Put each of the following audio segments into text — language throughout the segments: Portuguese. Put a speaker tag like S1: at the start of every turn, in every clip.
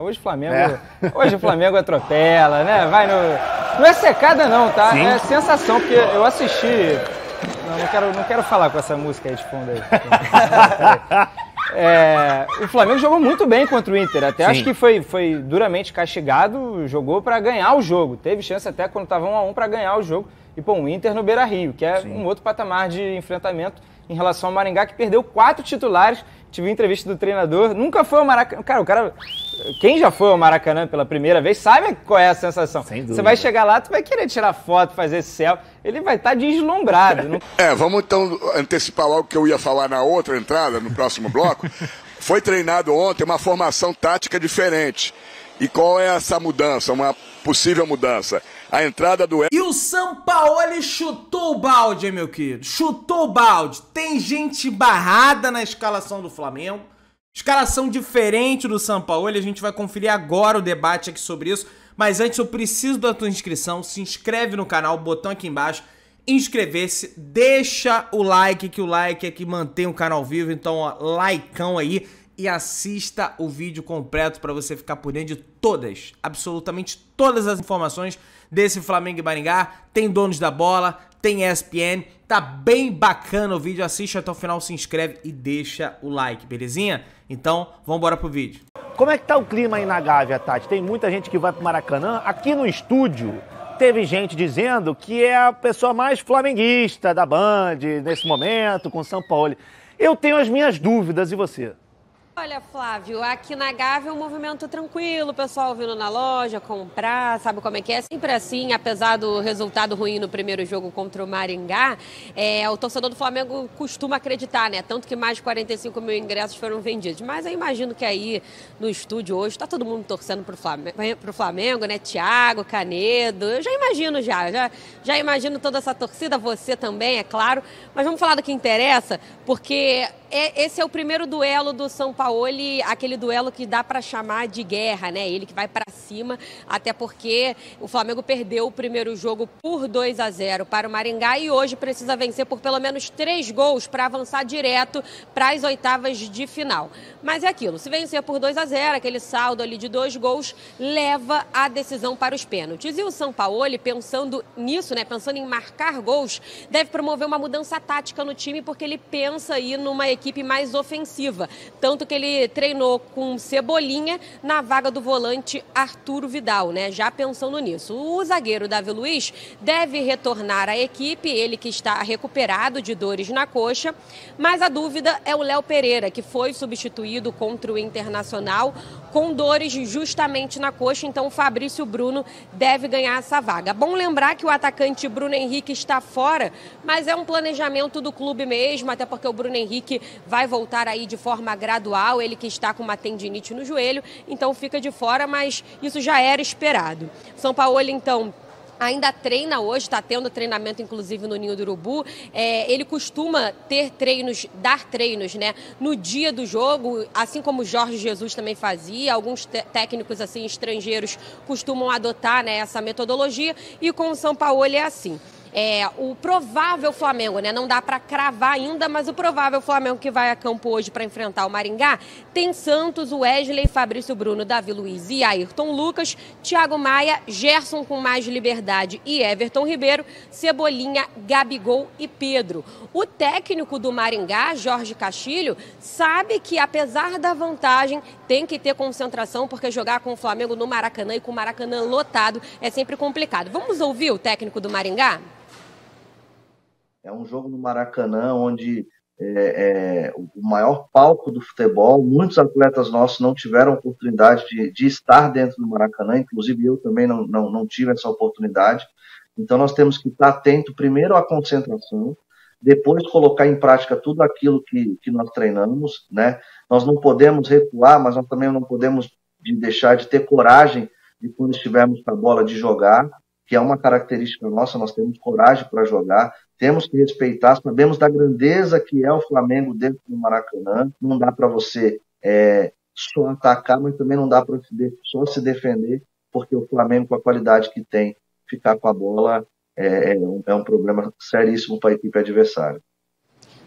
S1: Hoje o Flamengo atropela, né? Vai no... Não é secada não, tá? Sim. É sensação, porque eu assisti... Não quero falar com essa música aí de fundo aí. O Flamengo jogou muito bem contra o Inter, até acho que foi duramente castigado, jogou para ganhar o jogo. Teve chance até quando estava 1-1 para ganhar o jogo. E pô, o Inter no Beira-Rio, que é um outro patamar de enfrentamento em relação ao Maringá, que perdeu 4 titulares. Tive entrevista do treinador, nunca foi ao Maracanã. Cara, quem já foi ao Maracanã pela primeira vez sabe qual é a sensação. Você vai chegar lá, tu vai querer tirar foto, fazer céu, ele vai estar deslumbrado.
S2: Vamos então antecipar logo o que eu ia falar na outra entrada, no próximo bloco. Foi treinado ontem uma formação tática diferente. E qual é essa mudança, uma possível mudança? A entrada do...
S3: E o Sampaoli chutou o balde, hein, meu querido? Chutou o balde. Tem gente barrada na escalação do Flamengo. Escalação diferente do Sampaoli. A gente vai conferir agora o debate aqui sobre isso. Mas antes eu preciso da tua inscrição. Se inscreve no canal, botão aqui embaixo. Inscrever-se, deixa o like, que o like é que mantém o canal vivo. Então, ó, likeão aí. E assista o vídeo completo para você ficar por dentro de todas, absolutamente todas as informações desse Flamengo e Maringá. Tem donos da bola, tem ESPN, tá bem bacana o vídeo, assiste até o final, se inscreve e deixa o like, belezinha? Então, vamos embora pro vídeo.
S4: Como é que tá o clima aí na Gávea, Tati? Tem muita gente que vai pro Maracanã. Aqui no estúdio, teve gente dizendo que é a pessoa mais flamenguista da Band nesse momento, com o Sampaoli. Eu tenho as minhas dúvidas, e você?
S5: Olha, Flávio, aqui na Gávea é um movimento tranquilo, o pessoal vindo na loja comprar, sabe como é que é? Sempre assim, apesar do resultado ruim no primeiro jogo contra o Maringá, o torcedor do Flamengo costuma acreditar, né? Tanto que mais de 45 mil ingressos foram vendidos. Mas eu imagino que aí no estúdio hoje tá todo mundo torcendo pro Flamengo, né? Thiago, Canedo, eu já imagino já imagino toda essa torcida, você também, é claro. Mas vamos falar do que interessa, porque esse é o primeiro duelo do Sampaoli, aquele duelo que dá para chamar de guerra, né? Ele que vai para cima, até porque o Flamengo perdeu o primeiro jogo por 2-0 para o Maringá e hoje precisa vencer por pelo menos 3 gols para avançar direto para as oitavas de final. Mas é aquilo, se vencer por 2-0, aquele saldo ali de 2 gols, leva a decisão para os pênaltis. E o Sampaoli, pensando nisso, né? Pensando em marcar gols, deve promover uma mudança tática no time, porque ele pensa aí numa equipe mais ofensiva. Tanto que ele treinou com Cebolinha na vaga do volante Arturo Vidal, né? Já pensando nisso. O zagueiro Davi Luiz deve retornar à equipe, ele que está recuperado de dores na coxa, mas a dúvida é o Léo Pereira, que foi substituído contra o Internacional com dores justamente na coxa, então o Fabrício Bruno deve ganhar essa vaga. Bom lembrar que o atacante Bruno Henrique está fora, mas é um planejamento do clube mesmo, até porque o Bruno Henrique vai voltar aí de forma gradual, ele que está com uma tendinite no joelho, então fica de fora, mas isso já era esperado. Sampaoli, então, ainda treina hoje, está tendo treinamento inclusive no Ninho do Urubu. Ele costuma dar treinos, né, no dia do jogo, assim como o Jorge Jesus também fazia. Alguns técnicos assim estrangeiros costumam adotar, né, essa metodologia, e com o Sampaoli é assim. O provável Flamengo, né? Não dá para cravar ainda, mas o provável Flamengo que vai a campo hoje para enfrentar o Maringá tem Santos, Wesley, Fabrício Bruno, Davi Luiz e Ayrton Lucas, Thiago Maia, Gerson com mais liberdade e Everton Ribeiro, Cebolinha, Gabigol e Pedro. O técnico do Maringá, Jorge Castilho, sabe que apesar da vantagem tem que ter concentração, porque jogar com o Flamengo no Maracanã e com o Maracanã lotado é sempre complicado. Vamos ouvir o técnico do Maringá?
S6: É um jogo no Maracanã onde o maior palco do futebol. Muitos atletas nossos não tiveram oportunidade de estar dentro do Maracanã, inclusive eu também não tive essa oportunidade. Então nós temos que estar atento primeiro à concentração, depois colocar em prática tudo aquilo que nós treinamos, né? Nós não podemos recuar, mas nós também não podemos deixar de ter coragem de, quando estivermos com a bola, de jogar, que é uma característica nossa. Nós temos coragem para jogar, temos que respeitar, sabemos da grandeza que é o Flamengo dentro do Maracanã. Não dá para você só atacar, mas também não dá para só se defender, porque o Flamengo, com a qualidade que tem, ficar com a bola é um problema seríssimo para a equipe adversária.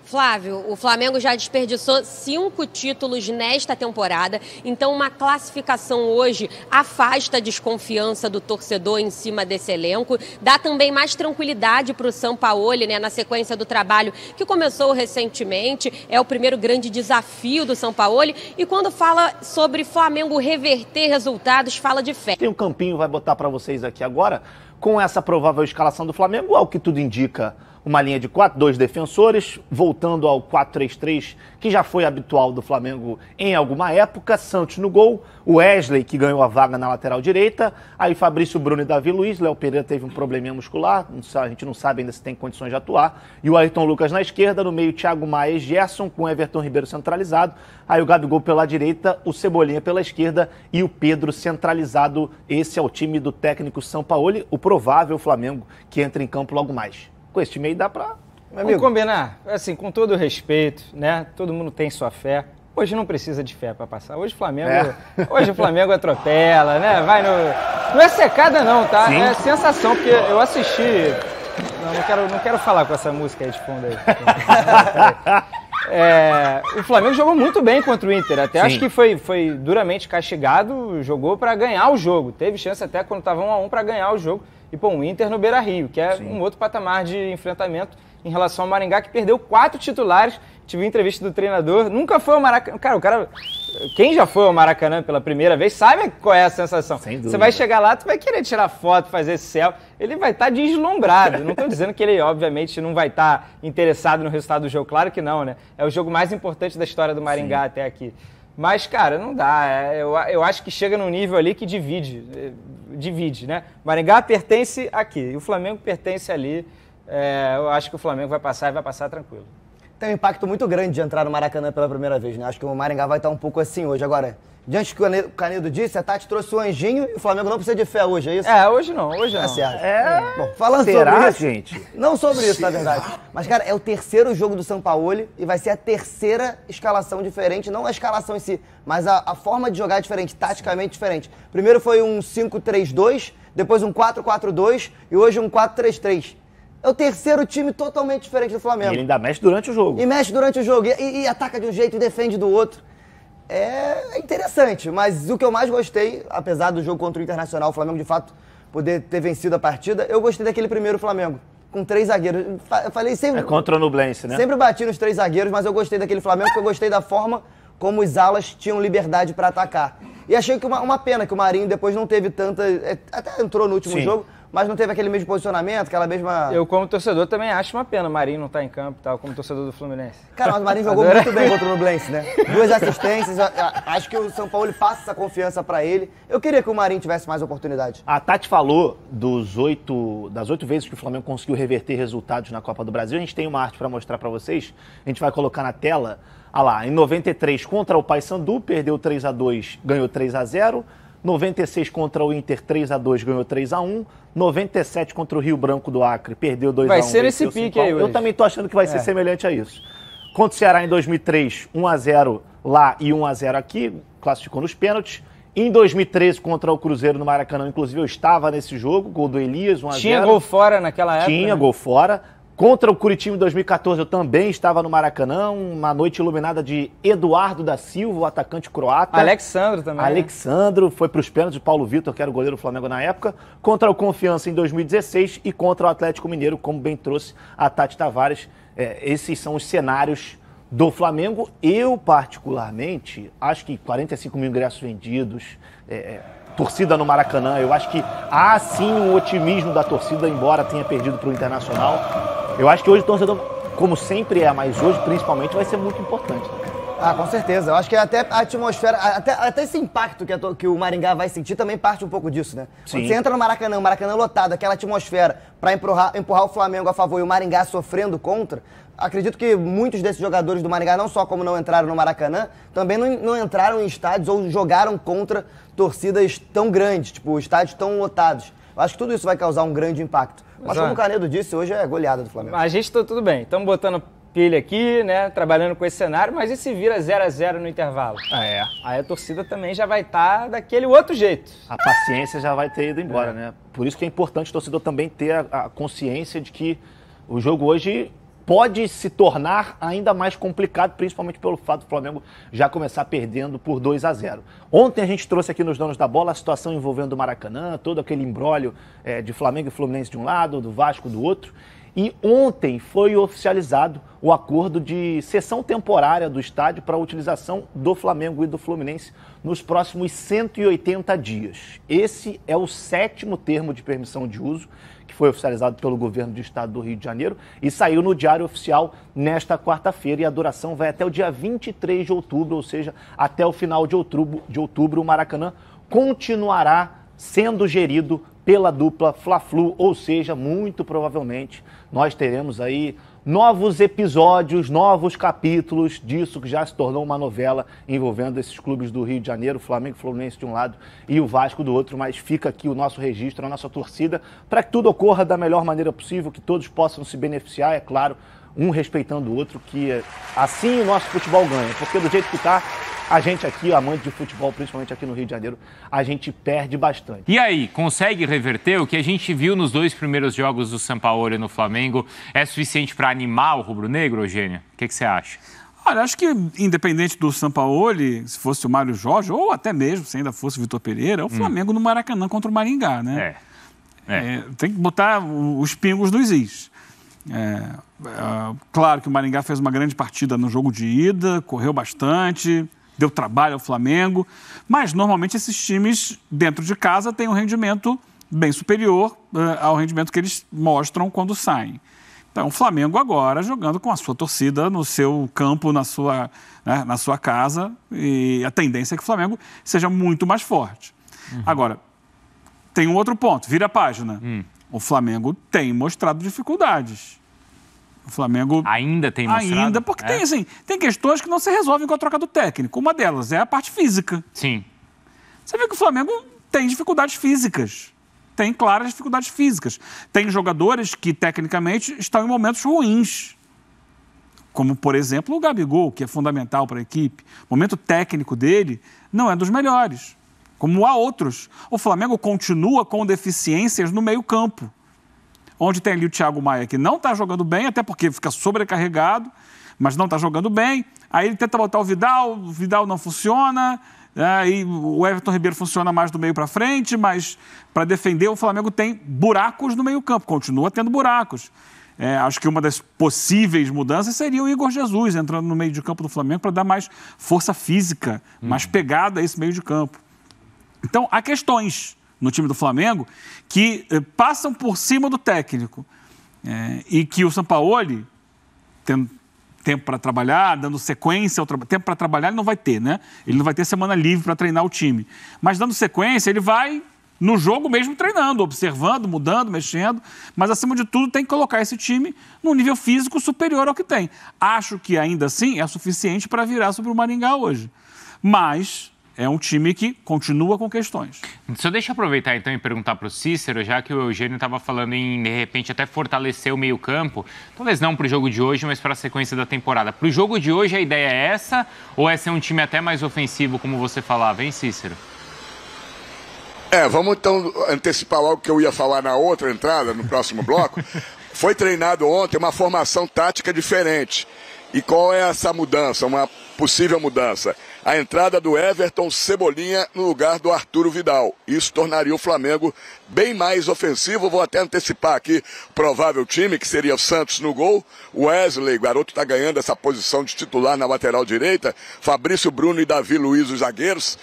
S5: Flávio, o Flamengo já desperdiçou 5 títulos nesta temporada, então uma classificação hoje afasta a desconfiança do torcedor em cima desse elenco, dá também mais tranquilidade para o Sampaoli, né, na sequência do trabalho que começou recentemente, é o primeiro grande desafio do Sampaoli, e quando fala sobre Flamengo reverter resultados, fala de fé.
S4: Tem um campinho, vai botar para vocês aqui agora, com essa provável escalação do Flamengo, ao que tudo indica, uma linha de 4, 2 defensores, voltando ao 4-3-3, que já foi habitual do Flamengo em alguma época. Santos no gol, o Wesley, que ganhou a vaga na lateral direita, aí Fabrício, Bruno e Davi Luiz. Léo Pereira teve um probleminha muscular, a gente não sabe ainda se tem condições de atuar. E o Ayrton Lucas na esquerda, no meio Thiago Maia e Gerson, com Everton Ribeiro centralizado. Aí o Gabigol pela direita, o Cebolinha pela esquerda e o Pedro centralizado. Esse é o time do técnico Sampaoli, o provável Flamengo que entra em campo logo mais. Com esse time aí dá pra...
S1: Vamos combinar, assim, com todo o respeito, né? Todo mundo tem sua fé. Hoje não precisa de fé para passar. Hoje o Flamengo atropela, né? Vai no... Não é secada não, tá? Sim. É sensação, porque eu assisti... Não quero falar com essa música aí de fundo aí. O Flamengo jogou muito bem contra o Inter. Até Sim. Acho que foi duramente castigado, jogou para ganhar o jogo. Teve chance até quando estava 1-1 para ganhar o jogo. E, pô, o Inter no Beira-Rio, que é um outro patamar de enfrentamento em relação ao Maringá, que perdeu 4 titulares. Tive entrevista do treinador, nunca foi ao Maracanã. Cara, quem já foi ao Maracanã pela primeira vez sabe qual é a sensação. Você vai chegar lá, tu vai querer tirar foto, fazer esse céu. Ele vai estar deslumbrado. Não estou dizendo que ele, obviamente, não vai estar interessado no resultado do jogo. Claro que não, né? É o jogo mais importante da história do Maringá até aqui. Mas, cara, não dá. Eu acho que chega num nível ali que divide, né? O Maringá pertence aqui e o Flamengo pertence ali. Eu acho que o Flamengo vai passar e vai passar tranquilo.
S7: Tem um impacto muito grande de entrar no Maracanã pela primeira vez, né? Acho que o Maringá vai estar um pouco assim hoje. Agora, diante do que o Canedo disse, a Tati trouxe o anjinho e o Flamengo não precisa de fé hoje, é isso?
S1: Hoje não.
S7: Tá certo. Bom, falando sobre isso, gente? Não sobre isso, na verdade. Mas, cara, é o terceiro jogo do Sampaoli e vai ser a terceira escalação diferente, não a escalação em si, mas a forma de jogar é diferente, taticamente diferente. Primeiro foi um 5-3-2, depois um 4-4-2 e hoje um 4-3-3. É o terceiro time totalmente diferente do Flamengo.
S4: E ele ainda mexe durante o jogo.
S7: E mexe durante o jogo. E ataca de um jeito e defende do outro. É interessante, mas o que eu mais gostei, apesar do jogo contra o Internacional, o Flamengo de fato poder ter vencido a partida, eu gostei daquele primeiro Flamengo, com 3 zagueiros. Eu falei sempre...
S4: contra o Nublense, né?
S7: Sempre bati nos 3 zagueiros, mas eu gostei daquele Flamengo porque eu gostei da forma como os alas tinham liberdade para atacar. E achei que uma pena que o Marinho depois não teve tanta... Até entrou no último jogo, mas não teve aquele mesmo posicionamento, aquela mesma...
S1: Eu, como torcedor, também acho uma pena o Marinho não estar em campo e tal, como torcedor do Fluminense.
S7: Cara, mas o Marinho jogou muito bem contra o Nublense, né? 2 assistências, acho que o Sampaoli passa essa confiança pra ele. Eu queria que o Marinho tivesse mais oportunidade.
S4: A Tati falou das 8 vezes que o Flamengo conseguiu reverter resultados na Copa do Brasil. A gente tem uma arte pra mostrar pra vocês, a gente vai colocar na tela. Ah lá, em 93 contra o Paysandu, perdeu 3-2, ganhou 3-0. 96 contra o Inter, 3-2, ganhou 3-1. 97 contra o Rio Branco do Acre, perdeu 2-1.
S1: Vai ser esse pique aí hoje.
S4: Eu também tô achando que vai ser semelhante a isso. Contra o Ceará em 2003, 1-0 lá e 1-0 aqui, classificou nos pênaltis. Em 2013, contra o Cruzeiro no Maracanã, inclusive eu estava nesse jogo, gol do Elias, 1-0.
S1: Tinha gol fora naquela época?
S4: Tinha gol fora. Contra o Curitiba em 2014, eu também estava no Maracanã, uma noite iluminada de Eduardo da Silva, o atacante croata.
S1: Alexandro também.
S4: Alexandro, foi para os pênaltis de Paulo Vitor, que era o goleiro do Flamengo na época. Contra o Confiança em 2016 e contra o Atlético Mineiro, como bem trouxe a Tati Tavares. Esses são os cenários do Flamengo. Eu, particularmente, acho que 45 mil ingressos vendidos... torcida no Maracanã, eu acho que há sim um otimismo da torcida, embora tenha perdido para o Internacional. Eu acho que hoje o torcedor, como sempre mas hoje principalmente, vai ser muito importante.
S7: Com certeza. Eu acho que até a atmosfera, até esse impacto que o Maringá vai sentir também parte um pouco disso, né?
S4: Sim.
S7: Quando você entra no Maracanã, o Maracanã lotado, aquela atmosfera para empurrar o Flamengo a favor e o Maringá sofrendo contra, acredito que muitos desses jogadores do Maringá, não só como não entraram no Maracanã, também não entraram em estádios ou jogaram contra torcidas tão grandes, tipo, estádios tão lotados. Eu acho que tudo isso vai causar um grande impacto. Mas como o Canedo disse, hoje é goleada do Flamengo.
S1: A gente tá tudo bem. Estamos botando pilha aqui, né? Trabalhando com esse cenário, mas e se vira 0-0 no intervalo? Aí a torcida também já vai estar daquele outro jeito.
S4: A paciência já vai ter ido embora, né? Por isso que é importante o torcedor também ter a consciência de que o jogo hoje pode se tornar ainda mais complicado, principalmente pelo fato do Flamengo já começar perdendo por 2-0. Ontem a gente trouxe aqui nos Donos da Bola a situação envolvendo o Maracanã, todo aquele imbróglio de Flamengo e Fluminense de um lado, do Vasco do outro. E ontem foi oficializado o acordo de cessão temporária do estádio para a utilização do Flamengo e do Fluminense nos próximos 180 dias. Esse é o 7º termo de permissão de uso, que foi oficializado pelo governo do estado do Rio de Janeiro e saiu no Diário Oficial nesta quarta-feira, e a duração vai até o dia 23 de outubro, ou seja, até o final de outubro, o Maracanã continuará sendo gerido pela dupla Fla-Flu, ou seja, muito provavelmente nós teremos aí novos episódios, novos capítulos disso que já se tornou uma novela envolvendo esses clubes do Rio de Janeiro, Flamengo e Fluminense de um lado e o Vasco do outro, mas fica aqui o nosso registro, a nossa torcida, para que tudo ocorra da melhor maneira possível, que todos possam se beneficiar, é claro, um respeitando o outro, que assim o nosso futebol ganha, porque do jeito que está, a gente aqui, amante de futebol, principalmente aqui no Rio de Janeiro, a gente perde bastante.
S8: E aí, consegue reverter? O que a gente viu nos 2 primeiros jogos do Sampaoli no Flamengo é suficiente para animar o rubro-negro, Eugênio? O que você acha?
S9: Olha, acho que independente do Sampaoli, se fosse o Mário Jorge, ou até mesmo se ainda fosse o Vitor Pereira, o Flamengo no Maracanã contra o Maringá, né? Tem que botar os pingos nos is. Claro que o Maringá fez uma grande partida no jogo de ida, correu bastante, deu trabalho ao Flamengo, mas normalmente esses times dentro de casa têm um rendimento bem superior ao rendimento que eles mostram quando saem. Então o Flamengo agora jogando com a sua torcida no seu campo, na sua casa, e a tendência é que o Flamengo seja muito mais forte. Agora, tem um outro ponto, vira a página. O Flamengo tem mostrado dificuldades. O Flamengo
S8: ainda tem mostrado?
S9: Ainda, porque tem questões que não se resolvem com a troca do técnico. Uma delas é a parte física.
S8: Sim.
S9: Você vê que o Flamengo tem dificuldades físicas. Tem claras dificuldades físicas. Tem jogadores que, tecnicamente, estão em momentos ruins. Como, por exemplo, o Gabigol, que é fundamental para a equipe. O momento técnico dele não é dos melhores. Como há outros. O Flamengo continua com deficiências no meio-campo, onde tem ali o Thiago Maia, que não está jogando bem, até porque fica sobrecarregado, mas não está jogando bem. Aí ele tenta botar o Vidal não funciona, aí o Everton Ribeiro funciona mais do meio para frente, mas para defender o Flamengo tem buracos no meio-campo, continua tendo buracos. Acho que uma das possíveis mudanças seria o Igor Jesus entrando no meio de campo do Flamengo para dar mais força física, mais pegada a esse meio de campo. Então, há questões no time do Flamengo que passam por cima do técnico e que o Sampaoli, tendo tempo para trabalhar, dando sequência ao tempo para trabalhar, ele não vai ter, né? Ele não vai ter semana livre para treinar o time. Mas dando sequência, ele vai no jogo mesmo treinando, observando, mudando, mexendo, mas acima de tudo tem que colocar esse time num nível físico superior ao que tem. Acho que ainda assim é suficiente para virar sobre o Maringá hoje. Mas é um time que continua com questões.
S8: Deixa eu aproveitar então e perguntar para o Cícero, já que o Eugênio estava falando em, de repente, até fortalecer o meio-campo, talvez não para o jogo de hoje, mas para a sequência da temporada. Para o jogo de hoje, a ideia é essa ou é ser um time até mais ofensivo, como você falava, hein, Cícero?
S2: Vamos então antecipar logo o que eu ia falar na outra entrada, no próximo bloco. Foi treinado ontem uma formação tática diferente. E qual é essa mudança, uma possível mudança? A entrada do Everton Cebolinha no lugar do Arturo Vidal. Isso tornaria o Flamengo bem mais ofensivo. Vou até antecipar aqui o provável time, que seria o Santos no gol. Wesley, garoto está ganhando essa posição de titular na lateral direita. Fabrício Bruno e Davi Luiz, os zagueiros,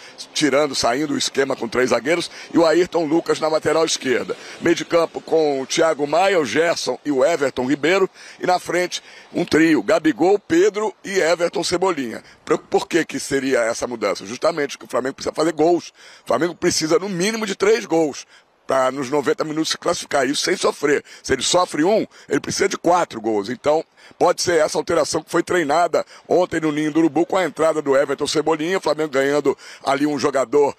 S2: saindo o esquema com 3 zagueiros. E o Ayrton Lucas na lateral esquerda. Meio de campo com o Thiago Maia, o Gerson e o Everton Ribeiro. E na frente, um trio, Gabigol, Pedro e Everton Cebolinha. Por que seria essa mudança? Justamente porque o Flamengo precisa fazer gols. O Flamengo precisa, no mínimo, de 3 gols para nos 90 minutos se classificar. Isso sem sofrer. Se ele sofre 1, ele precisa de 4 gols. Então, pode ser essa alteração que foi treinada ontem no Ninho do Urubu com a entrada do Everton Cebolinha. O Flamengo ganhando ali um jogador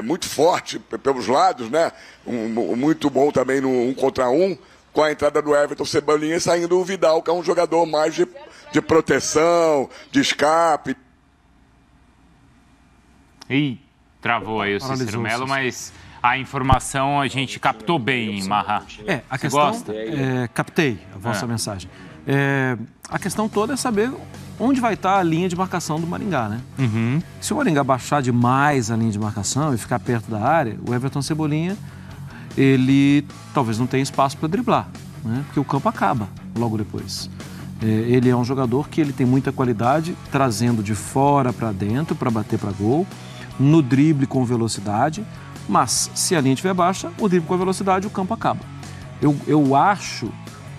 S2: muito forte pelos lados, né? Muito bom também no 1 contra 1. Com a entrada do Everton Cebolinha e saindo o Vidal, que é um jogador mais de proteção, de escape.
S8: Ih, travou aí o Cícero Melo, mas a informação a gente captou bem, Marra.
S10: A questão... Captei a vossa mensagem. A questão toda é saber onde vai estar a linha de marcação do Maringá, né? Se o Maringá baixar demais a linha de marcação e ficar perto da área, o Everton Cebolinha, ele talvez não tenha espaço para driblar, né? Porque o campo acaba logo depois. Ele é um jogador que ele tem muita qualidade, trazendo de fora para dentro para bater para gol, no drible com velocidade, mas se a linha estiver baixa, o drible com a velocidade, o campo acaba. Eu acho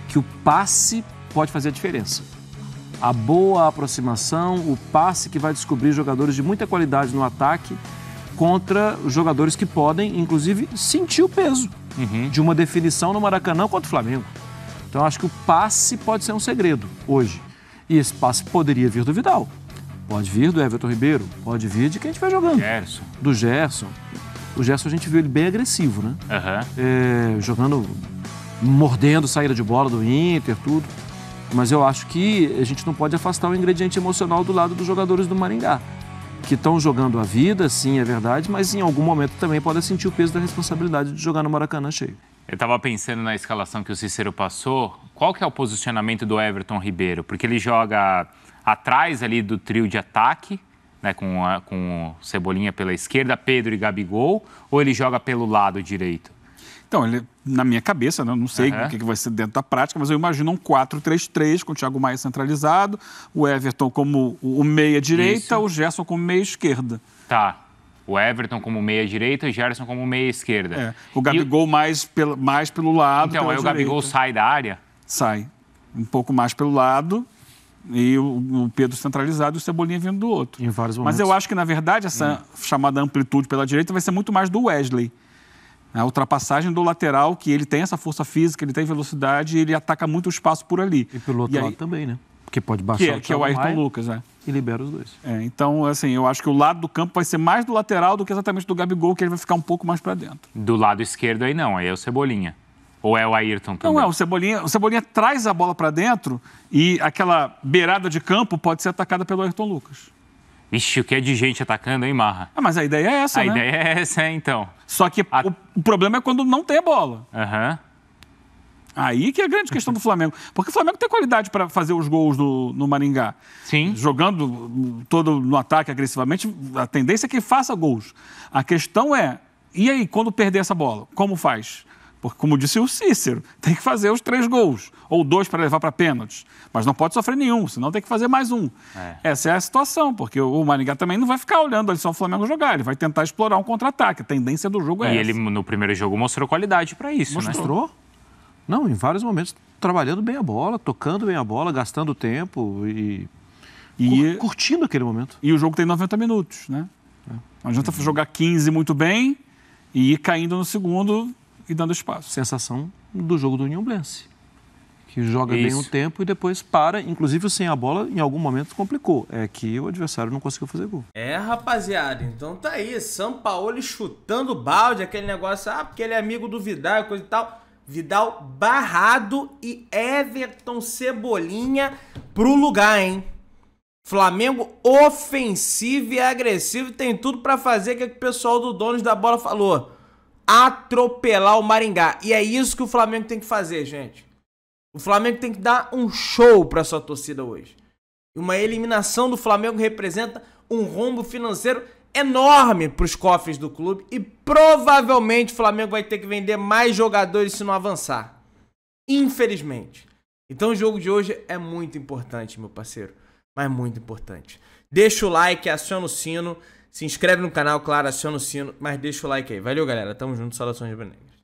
S10: que o passe pode fazer a diferença. A boa aproximação, o passe que vai descobrir jogadores de muita qualidade no ataque contra jogadores que podem, inclusive, sentir o peso de uma definição no Maracanã contra o Flamengo. Então, acho que o passe pode ser um segredo hoje. E esse passe poderia vir do Vidal. Pode vir do Everton Ribeiro, pode vir de quem estiver jogando.
S8: Gerson.
S10: Do Gerson. O Gerson a gente viu ele bem agressivo, né? Jogando, mordendo saída de bola do Inter, tudo. Mas eu acho que a gente não pode afastar o ingrediente emocional do lado dos jogadores do Maringá, que estão jogando a vida, sim, é verdade, mas em algum momento também podem sentir o peso da responsabilidade de jogar no Maracanã cheio.
S8: Eu estava pensando na escalação que o Cícero passou, qual que é o posicionamento do Everton Ribeiro? Porque ele joga atrás ali do trio de ataque, né, com o Cebolinha pela esquerda, Pedro e Gabigol, ou ele joga pelo lado direito?
S9: Então, ele, na minha cabeça, né, não sei o que vai ser dentro da prática, mas eu imagino um 4-3-3 com o Thiago Maia centralizado, o Everton como o meia-direita, o Gerson como meia-esquerda.
S8: Tá. O Everton como meia-direita e o Gerson como meia-esquerda.
S9: O Gabigol mais pelo lado.
S8: Então, aí o Gabigol sai da área?
S9: Sai. Um pouco mais pelo lado e o Pedro centralizado e o Cebolinha vindo do outro.
S10: Em vários momentos.
S9: Mas eu acho que, na verdade, essa chamada amplitude pela direita vai ser muito mais do Wesley. A ultrapassagem do lateral, que ele tem essa força física, ele tem velocidade e ele ataca muito o espaço por ali.
S10: E pelo outro lado também, né? Porque pode baixar
S9: que é o Ayrton Lucas,
S10: e libera os dois.
S9: Então, assim, eu acho que o lado do campo vai ser mais do lateral do que exatamente do Gabigol, que ele vai ficar um pouco mais para dentro.
S8: Do lado esquerdo aí não, aí é o Cebolinha. Ou é o Ayrton também?
S9: Não, o Cebolinha traz a bola para dentro e aquela beirada de campo pode ser atacada pelo Ayrton Lucas.
S8: Ixi, o que é de gente atacando, hein, Marra?
S9: Mas a ideia é essa,
S8: né? A ideia é essa, então.
S9: Só que o problema é quando não tem a bola. Aí que é a grande questão do Flamengo. Porque o Flamengo tem qualidade para fazer os gols no Maringá.
S8: Sim.
S9: Jogando todo no ataque agressivamente, a tendência é que faça gols. A questão é, e aí, quando perder essa bola, como faz? Porque, como disse o Cícero, tem que fazer os 3 gols. Ou 2 para levar para pênaltis. Mas não pode sofrer nenhum, senão tem que fazer mais um. Essa é a situação, porque o Maringá também não vai ficar olhando ali só o Flamengo jogar. Ele vai tentar explorar um contra-ataque. A tendência do jogo é essa.
S8: E ele, no primeiro jogo, mostrou qualidade para isso,
S10: Mostrou?
S8: Né?
S10: Não, em vários momentos, trabalhando bem a bola, tocando bem a bola, gastando tempo e curtindo aquele momento.
S9: E o jogo tem 90 minutos, né? Não adianta jogar 15 muito bem e ir caindo no segundo e dando espaço.
S10: Sensação do jogo do Uniãoblense, que joga bem um tempo e depois para, inclusive sem a bola, em algum momento complicou. É que o adversário não conseguiu fazer gol.
S3: Rapaziada, então tá aí, Sampaoli chutando balde, aquele negócio, porque ele é amigo do Vidal e coisa e tal. Vidal barrado e Everton Cebolinha pro lugar, hein? Flamengo ofensivo e agressivo, tem tudo pra fazer, que o pessoal do Donos da Bola falou. Atropelar o Maringá. E é isso que o Flamengo tem que fazer, gente. O Flamengo tem que dar um show pra sua torcida hoje. Uma eliminação do Flamengo representa um rombo financeiro enorme para os cofres do clube e provavelmente o Flamengo vai ter que vender mais jogadores se não avançar. Infelizmente. Então o jogo de hoje é muito importante, meu parceiro. Mas muito importante. Deixa o like, aciona o sino, se inscreve no canal, claro, aciona o sino, mas deixa o like aí. Valeu, galera. Tamo junto, saudações rubro-negras.